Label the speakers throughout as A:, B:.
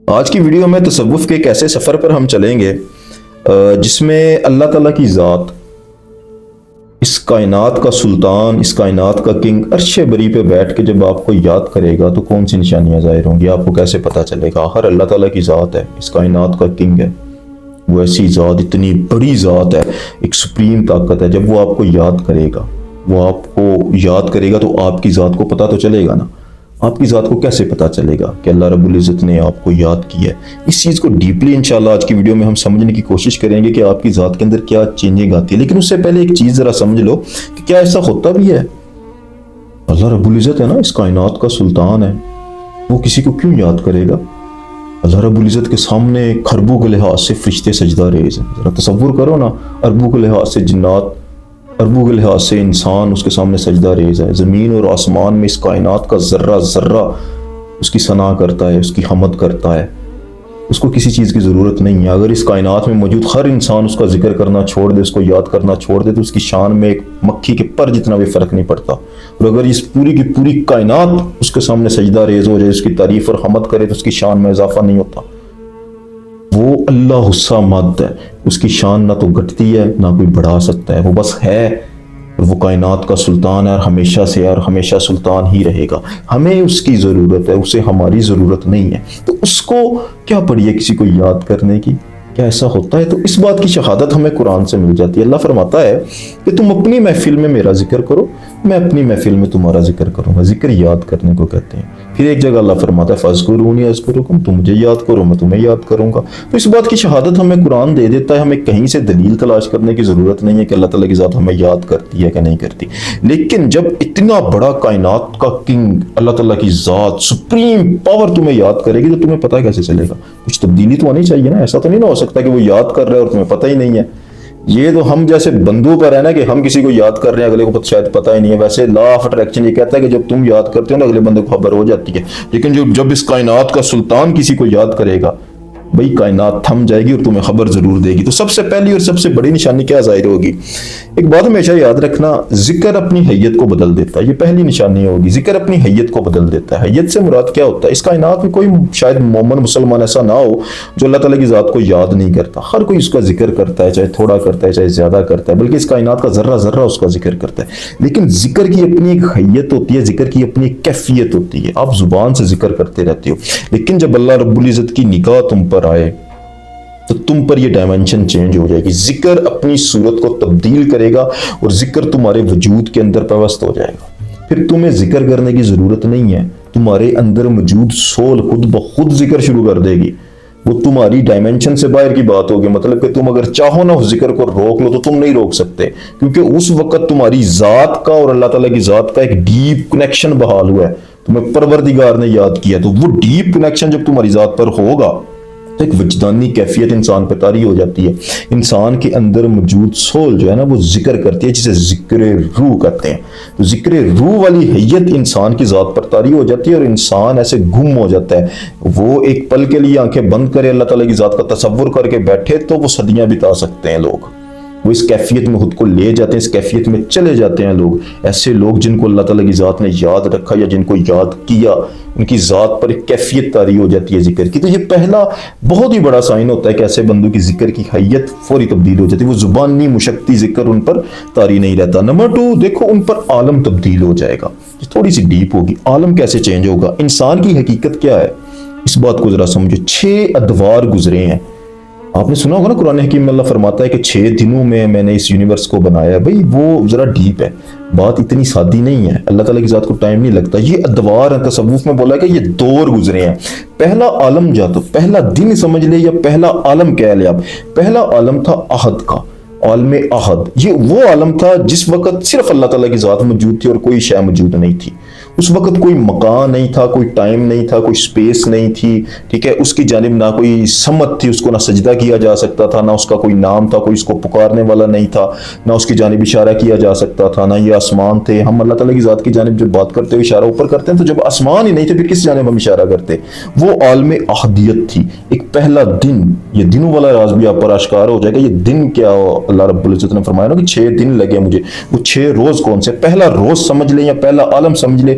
A: آج کی ویڈیو میں تصوف کے ایک ایسے سفر پر ہم چلیں گے جس میں اللہ تعالیٰ کی ذات، اس کائنات کا سلطان، اس کائنات کا کنگ عرش بری پہ بیٹھ کے جب آپ کو یاد کرے گا تو کون سی نشانیاں ظاہر ہوں گی، آپ کو کیسے پتہ چلے گا آخر اللہ تعالیٰ کی ذات ہے، اس کائنات کا کنگ ہے، وہ ایسی ذات، اتنی بڑی ذات ہے، ایک سپریم طاقت ہے۔ جب وہ آپ کو یاد کرے گا، وہ آپ کو یاد کرے گا تو آپ کی ذات کو پتہ تو چلے گا نا۔ آپ کی ذات کو کیسے پتہ چلے گا کہ اللہ رب العزت نے آپ کو یاد کیا ہے؟ اس چیز کو ڈیپلی انشاءاللہ آج کی ویڈیو میں ہم سمجھنے کی کوشش کریں گے کہ آپ کی ذات کے اندر کیا چینجنگ آتی ہے۔ لیکن اس سے پہلے ایک چیز ذرا سمجھ لو کہ کیا ایسا ہوتا بھی ہے؟ اللہ رب العزت ہے نا، اس کائنات کا سلطان ہے، وہ کسی کو کیوں یاد کرے گا؟ اللہ رب العزت کے سامنے خربوں کے لحاظ سے فرشتے سجدہ ریز ہیں۔ ذرا تصور کرو نا، اربوں کے لحاظ سے جنات، اربوں کے لحاظ سے انسان اس کے سامنے سجدہ ریز ہے۔ زمین اور آسمان میں اس کائنات کا ذرہ ذرہ اس کی ثنا کرتا ہے، اس کی حمد کرتا ہے، اس کو کسی چیز کی ضرورت نہیں ہے۔ اگر اس کائنات میں موجود ہر انسان اس کا ذکر کرنا چھوڑ دے، اس کو یاد کرنا چھوڑ دے، تو اس کی شان میں ایک مکھی کے پر جتنا بھی فرق نہیں پڑتا۔ اور اگر اس پوری کی پوری کائنات اس کے سامنے سجدہ ریز ہو جائے، اس کی تعریف اور حمد کرے، تو اس کی شان میں اضافہ نہیں ہوتا۔ وہ اللہ الصمد ہے، اس کی شان نہ تو گھٹتی ہے نہ کوئی بڑھا سکتا ہے، وہ بس ہے، اور وہ کائنات کا سلطان ہے، اور ہمیشہ سے اور ہمیشہ سلطان ہی رہے گا۔ ہمیں اس کی ضرورت ہے، اسے ہماری ضرورت نہیں ہے، تو اس کو کیا پڑی ہے کسی کو یاد کرنے کی؟ کیا ایسا ہوتا ہے؟ تو اس بات کی شہادت ہمیں قرآن سے مل جاتی ہے۔ اللہ فرماتا ہے کہ تم اپنی محفل میں میرا ذکر کرو، میں اپنی محفل میں تمہارا ذکر کروں گا۔ ذکر یاد کرنے کو کہتے ہیں۔ پھر ایک جگہ اللہ فرماتا ہے فَاذْكُرُونِی أَذْكُرْكُمْ، تم مجھے یاد کرو میں تمہیں یاد کروں گا۔ تو اس بات کی شہادت ہمیں قرآن دے دیتا ہے، ہمیں کہیں سے دلیل تلاش کرنے کی ضرورت نہیں ہے کہ اللہ تعالیٰ کی ذات ہمیں یاد کرتی ہے کہ نہیں کرتی۔ لیکن جب اتنا بڑا کائنات کا کنگ اللہ تعالیٰ کی ذات، سپریم پاور تمہیں یاد کرے گی تو تمہیں پتہ کیسے چلے گا؟ کچھ تبدیلی تو آنی چاہیے نا، ایسا تو نہیں نہ ہو سکتا کہ وہ یاد کر رہا ہے اور تمہیں پتہ ہی نہیں ہے۔ یہ تو ہم جیسے بندوں پر ہے نا کہ ہم کسی کو یاد کر رہے ہیں، اگلے کو شاید پتہ ہی نہیں ہے۔ ویسے لا آف اٹریکشن یہ کہتا ہے کہ جب تم یاد کرتے ہو نا اگلے بندے کو خبر ہو جاتی ہے، لیکن جب اس کائنات کا سلطان کسی کو یاد کرے گا، بھئی کائنات تھم جائے گی اور تمہیں خبر ضرور دے گی۔ تو سب سے پہلی اور سب سے بڑی نشانی کیا ظاہر ہوگی؟ ایک بات ہمیشہ یاد رکھنا، ذکر اپنی حیت کو بدل دیتا ہے۔ یہ پہلی نشانی ہوگی، ذکر اپنی حیت کو بدل دیتا ہے۔ حیت سے مراد کیا ہوتا ہے؟ اس کائنات میں کوئی شاید مومن مسلمان ایسا نہ ہو جو اللہ تعالیٰ کی ذات کو یاد نہیں کرتا۔ ہر کوئی اس کا ذکر کرتا ہے، چاہے تھوڑا کرتا ہے چاہے زیادہ کرتا ہے، بلکہ اس کائنات کا ذرہ ذرہ اس کا ذکر کرتا ہے۔ لیکن ذکر کی اپنی ایک حیت ہوتی ہے، ذکر کی اپنی ایک کیفیت ہوتی ہے۔ آپ زبان سے ذکر کرتے رہتے ہو، لیکن جب اللہ رب العزت کی نگاہ تم پر آئے تو تم پر یہ ڈائمنشن چینج ہو جائے گی۔ ذکر اپنی صورت کو تبدیل کرے گا اور ذکر تمہارے وجود کے اندر پیوست ہو جائے گا۔ پھر تمہیں ذکر کرنے کی ضرورت نہیں ہے، تمہارے اندر موجود سول خود بخود ذکر شروع کر دے گی۔ وہ تمہاری ڈائمنشن سے باہر کی بات ہوگی، مطلب کہ تم اگر چاہو نا اس ذکر کو روک لو تو تم نہیں روک سکتے، کیونکہ اس وقت تمہاری ذات کا اور اللہ تعالیٰ کی ذات کا ایک ڈیپ کنیکشن بحال ہوا ہے۔ تمہیں پروردگار نے یاد کیا، تو وہ ڈیپ کنیکشن جب تمہاری ذات پر ہوگا تو ایک وجدانی کیفیت انسان پہ طاری ہو جاتی ہے۔ انسان کے اندر موجود سول جو ہے نا وہ ذکر کرتی ہے، جسے ذکر روح کہتے ہیں۔ تو ذکر روح والی حیت انسان کی ذات پر طاری ہو جاتی ہے اور انسان ایسے گم ہو جاتا ہے۔ وہ ایک پل کے لیے آنکھیں بند کرے، اللہ تعالیٰ کی ذات کا تصور کر کے بیٹھے تو وہ صدیاں بتا سکتے ہیں لوگ۔ وہ اس کیفیت میں خود کو لے جاتے ہیں، اس کیفیت میں چلے جاتے ہیں لوگ۔ ایسے لوگ جن کو اللہ تعالیٰ کی ذات نے یاد رکھا یا جن کو یاد کیا، ان کی ذات پر ایک کیفیت طاری ہو جاتی ہے ذکر کی۔ تو یہ پہلا بہت ہی بڑا سائن ہوتا ہے کہ ایسے بندوں کی ذکر کی حیت فوری تبدیل ہو جاتی ہے، وہ زبانی مشقتی ذکر ان پر طاری نہیں رہتا۔ نمبر 2، دیکھو ان پر عالم تبدیل ہو جائے گا۔ تھوڑی سی ڈیپ ہوگی، عالم کیسے چینج ہوگا؟ انسان کی حقیقت کیا ہے اس بات کو ذرا سمجھو۔ 6 ادوار گزرے ہیں۔ آپ نے سنا ہوگا نا قرآن حکیم میں اللہ فرماتا ہے کہ 6 دنوں میں نے اس یونیورس کو بنایا۔ بھئی وہ ذرا ڈیپ ہے، بات اتنی سادی نہیں ہے، اللہ تعالیٰ کی ذات کو ٹائم نہیں لگتا۔ یہ ادوار ہیں، تصوف میں بولا کہ یہ دور گزرے ہیں۔ پہلا عالم جا تو پہلا دن سمجھ لے یا پہلا عالم کہہ لے آپ، پہلا عالم تھا عہد کا، عالم عہد۔ یہ وہ عالم تھا جس وقت صرف اللہ تعالیٰ کی ذات موجود تھی اور کوئی شے موجود نہیں تھی۔ اس وقت کوئی مکان نہیں تھا، کوئی ٹائم نہیں تھا، کوئی سپیس نہیں تھی، ٹھیک ہے؟ اس کی جانب نہ کوئی سمت تھی، اس کو نہ سجدہ کیا جا سکتا تھا، نہ اس کا کوئی نام تھا، کوئی اس کو پکارنے والا نہیں تھا، نہ اس کی جانب اشارہ کیا جا سکتا تھا، نہ یہ آسمان تھے۔ ہم اللہ تعالیٰ کی ذات کی جانب جب بات کرتے ہوئے اشارہ اوپر کرتے ہیں تو جب آسمان ہی نہیں تھے پھر کس جانب ہم اشارہ کرتے؟ وہ عالم احدیت تھی۔ ایک پہلا دن، یہ دنوں والا راز بھی آپ پر آشکار ہو جائے گا۔ یہ دن کیا ہو؟ اللہ رب العزت نے فرمایا نا کہ 6 دن لگے مجھے۔ وہ 6 روز کون سے؟ پہلا روز سمجھ لیں یا پہلا عالم سمجھ لیں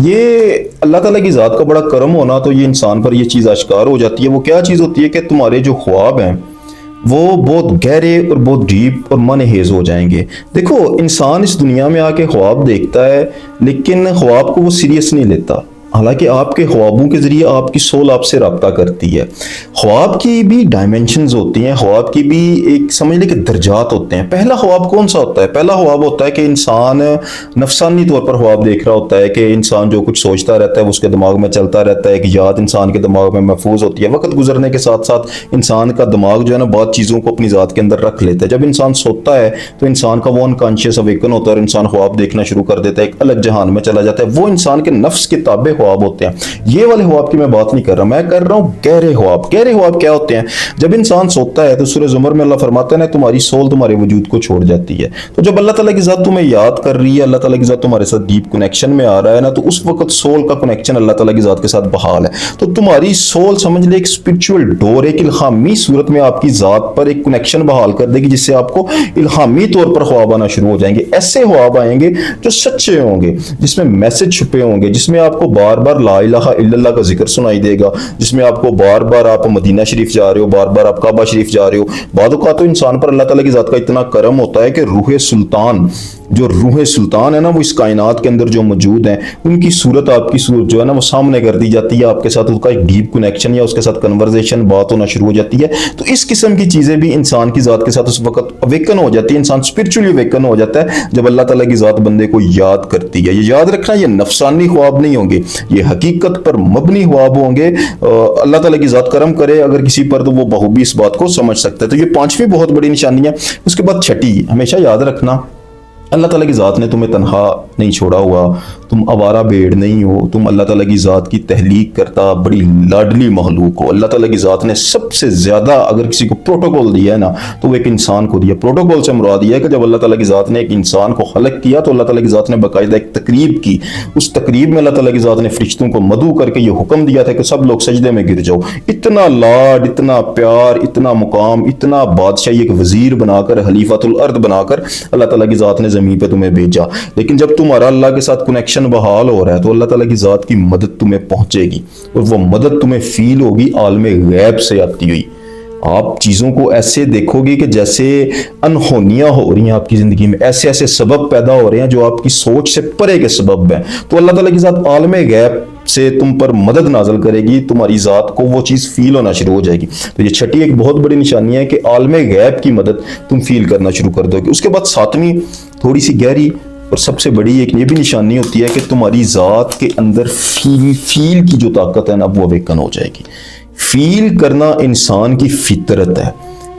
A: یہ اللہ تعالیٰ کی ذات کا بڑا کرم ہونا، تو یہ انسان پر یہ چیز اشکار ہو جاتی ہے۔ وہ کیا چیز ہوتی ہے کہ تمہارے جو خواب ہیں وہ بہت گہرے اور بہت ڈیپ اور منحیز ہو جائیں گے۔ دیکھو انسان اس دنیا میں آ کے خواب دیکھتا ہے، لیکن خواب کو وہ سیریس نہیں لیتا، حالانکہ آپ کے خوابوں کے ذریعے آپ کی سول آپ سے رابطہ کرتی ہے۔ خواب کی بھی ڈائمنشنز ہوتی ہیں، خواب کی بھی ایک سمجھ لیں کہ درجات ہوتے ہیں۔ پہلا خواب کون سا ہوتا ہے؟ پہلا خواب ہوتا ہے کہ انسان نفسانی طور پر خواب دیکھ رہا ہوتا ہے، کہ انسان جو کچھ سوچتا رہتا ہے وہ اس کے دماغ میں چلتا رہتا ہے، کہ یاد انسان کے دماغ میں محفوظ ہوتی ہے۔ وقت گزرنے کے ساتھ ساتھ انسان کا دماغ جو ہے نا بعض چیزوں کو اپنی ذات کے اندر رکھ لیتا ہے۔ جب انسان سوتا ہے تو انسان کا وہ انکانشیس اویکن ہوتا ہے اور انسان خواب دیکھنا شروع کر دیتا ہے، ایک الگ جہان میں چلا جاتا ہے۔ وہ انسان کے نفس کے تابع خواب ہوتے ہیں۔ یہ والے خواب کی میں بات نہیں کر رہا، میں کر رہا ہوں گہرے خواب۔ گہرے خواب کیا ہوتے ہیں؟ جب انسان سوتا ہے تو سورہ زمر میں اللہ فرماتا ہے نا تمہاری سول تمہارے وجود کو چھوڑ جاتی ہے۔ تو جب اللہ تعالیٰ کی ذات تمہیں یاد کر رہی ہے، اللہ تعالیٰ کی ذات تمہارے ساتھ ڈیپ کنیکشن میں آ رہا ہے نا، تو اس وقت سول کا کنیکشن اللہ تعالیٰ کی ذات کے ساتھ بحال ہے۔ تو تمہاری سول سمجھ لے ایک اسپرچول ڈور، ایک الہامی صورت میں آپ کی ذات پر ایک کنیکشن بحال کر دے گی، جس سے آپ کو الہامی طور پر خواب آنا شروع ہو جائیں گے۔ ایسے خواب آئیں گے جو سچے ہوں گے، جس میں میسج چھپے ہوں گے، جس میں آپ کو بار بار لا الہ الا اللہ کا ذکر سنائی دے گا، جس میں آپ کو بار بار آپ مدینہ شریف جا رہے ہو، بار بار آپ کعبہ شریف جا رہے ہو۔ بعض اوقات تو انسان پر اللہ تعالیٰ کی ذات کا اتنا کرم ہوتا ہے کہ روح سلطان ہے نا، وہ اس کائنات کے اندر جو موجود ہیں، ان کی صورت آپ کی صورت جو ہے نا وہ سامنے کر دی جاتی ہے، آپ کے ساتھ اس کا ایک ڈیپ کنیکشن یا اس کے ساتھ کنورزیشن بات ہونا شروع ہو جاتی ہے۔ تو اس قسم کی چیزیں بھی انسان کی ذات کے ساتھ اس وقت اویکن ہو جاتی ہے، انسان اسپرچولی اویکن ہو جاتا ہے جب اللہ تعالیٰ کی ذات بندے کو یاد کرتی ہے۔ یہ یاد رکھنا، یہ نفسانی خواب نہیں ہوں گے، یہ حقیقت پر مبنی خواب ہوں گے۔ اللہ تعالیٰ کی ذات کرم کرے اگر کسی پر، تو وہ بخوبی اس بات کو سمجھ سکتا ہے۔ تو یہ پانچویں بہت بڑی نشانی ہے۔ اس کے بعد چھٹی، ہمیشہ یاد رکھنا اللہ تعالیٰ کی ذات نے تمہیں تنہا نہیں چھوڑا ہوا، تم آوارہ بھیڑ نہیں ہو، تم اللہ تعالیٰ کی ذات کی تحلیق کرتا بڑی لاڈلی مخلوق ہو۔ اللہ تعالیٰ کی ذات نے سب سے زیادہ اگر کسی کو پروٹوکول دیا ہے نا تو وہ ایک انسان کو دیا۔ پروٹوکول سے مراد یہ ہے کہ جب اللہ تعالیٰ کی ذات نے ایک انسان کو خلق کیا تو اللہ تعالیٰ کی ذات نے باقاعدہ ایک تقریب کی۔ اس تقریب میں اللہ تعالیٰ کی ذات نے فرشتوں کو مدعو کر کے یہ حکم دیا تھا کہ سب لوگ سجدے میں گر جاؤ۔ اتنا لاڈ، اتنا پیار، اتنا مقام، اتنا بادشاہی، ایک وزیر بنا کر، خلیفۃ الارض بنا کر اللہ تعالیٰ کی ذات نے زمین پہ تمہیں بھیجا۔ لیکن جب تمہارا اللہ کے ساتھ کنیکشن بحال ہو رہا ہے تو اللہ تعالیٰ کی ذات کی مدد تمہیں پہنچے گی، اور وہ مدد تمہیں فیل ہوگی عالم غیب سے آتی ہوئی۔ آپ چیزوں کو ایسے دیکھو گے کہ جیسے انہونیاں ہو رہی ہیں آپ کی زندگی میں، ایسے ایسے سبب پیدا ہو رہے ہیں جو آپ کی سوچ سے پرے کے سبب ہیں۔ تو اللہ تعالیٰ کی ذات عالم غیب سے تم پر مدد نازل کرے گی، تمہاری ذات کو وہ چیز فیل ہونا شروع ہو جائے گی۔ تو یہ چھٹی ایک بہت بڑی نشانی ہے کہ عالم غیب کی مدد تم فیل کرنا شروع کر دو گے۔ اس کے بعد ساتویں تھوڑی سی گہری اور سب سے بڑی ایک یہ بھی نشانی ہوتی ہے کہ تمہاری ذات کے اندر فیل کی جو طاقت ہے نا وہ اویکن ہو جائے گی۔ فیل کرنا انسان کی فطرت ہے،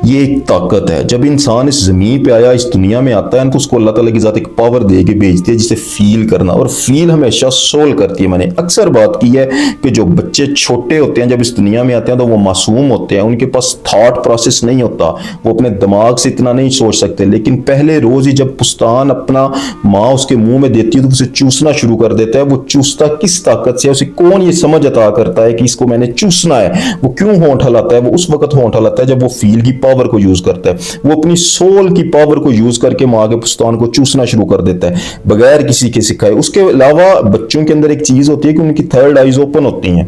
A: یہ ایک طاقت ہے۔ جب انسان اس زمین پہ آیا، اس دنیا میں آتا ہے تو اس کو اللہ تعالیٰ کی ذات ایک پاور دے کے بھیجتی ہے جسے فیل کرنا، اور فیل ہمیشہ سول کرتی ہے۔ میں نے اکثر بات کی ہے کہ جو بچے چھوٹے ہوتے ہیں جب اس دنیا میں آتے ہیں تو وہ معصوم ہوتے ہیں، ان کے پاس تھاٹ پروسیس نہیں ہوتا، وہ اپنے دماغ سے اتنا نہیں سوچ سکتے، لیکن پہلے روز ہی جب پستان اپنا ماں اس کے منہ میں دیتی ہے تو اسے چوسنا شروع کر دیتا ہے۔ وہ چوستا کس طاقت سے؟ اسے کون یہ سمجھ عطا کرتا ہے کہ اس کو میں نے چوسنا ہے؟ وہ کیوں ہونٹ ہلاتا ہے؟ وہ اس وقت ہونٹ ہلاتا ہے جب وہ فیل کی پاور کو یوز کرتا ہے، وہ اپنی سول کی پاور کو یوز کر کے ماں کے پستان کو چوسنا شروع کر دیتا ہے بغیر کسی کے سکھائے۔ اس کے علاوہ بچوں کے اندر ایک چیز ہوتی ہے کہ ان کی تھرڈ آئیز اوپن ہوتی ہیں۔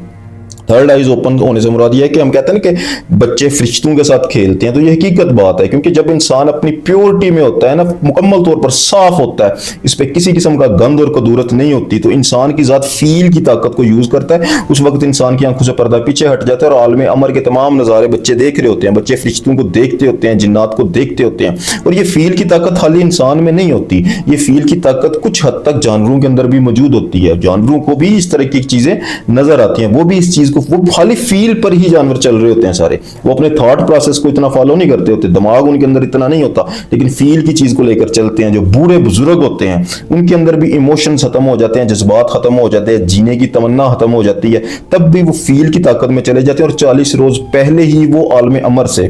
A: تھرڈ آئیز اوپن ہونے سے مراد یہ ہے کہ ہم کہتے ہیں نا کہ بچے فرشتوں کے ساتھ کھیلتے ہیں، تو یہ حقیقت بات ہے، کیونکہ جب انسان اپنی پیورٹی میں ہوتا ہے نا، مکمل طور پر صاف ہوتا ہے، اس پہ کسی قسم کا گند اور کدورت نہیں ہوتی، تو انسان کی ذات فیل کی طاقت کو یوز کرتا ہے۔ اس وقت انسان کی آنکھوں سے پردہ پیچھے ہٹ جاتا ہے اور عالم امر کے تمام نظارے بچے دیکھ رہے ہوتے ہیں، بچے فرشتوں کو دیکھتے ہوتے ہیں، جنات کو دیکھتے ہوتے ہیں۔ اور یہ فیل کی طاقت خالی انسان میں نہیں ہوتی، یہ فیل کی طاقت کچھ حد تک جانوروں کے اندر بھی موجود ہوتی ہے۔ جانوروں کو بھی اس طرح کی چیزیں نظر آتی ہیں، وہ بھی اس چیز کو، وہ خالی فیل پر ہی جانور چل رہے ہوتے ہیں سارے، وہ اپنے تھاٹ پروسیس کو اتنا فالو نہیں کرتے ہوتے، دماغ ان کے اندر اتنا نہیں ہوتا، لیکن فیل کی چیز کو لے کر چلتے ہیں۔ جو بوڑھے بزرگ ہوتے ہیں ان کے اندر بھی ایموشنز ختم ہو جاتے ہیں، جذبات ختم ہو جاتے ہیں، جینے کی تمنا ختم ہو جاتی ہے، تب بھی وہ فیل کی طاقت میں چلے جاتے ہیں، اور 40 روز پہلے ہی وہ عالم امر سے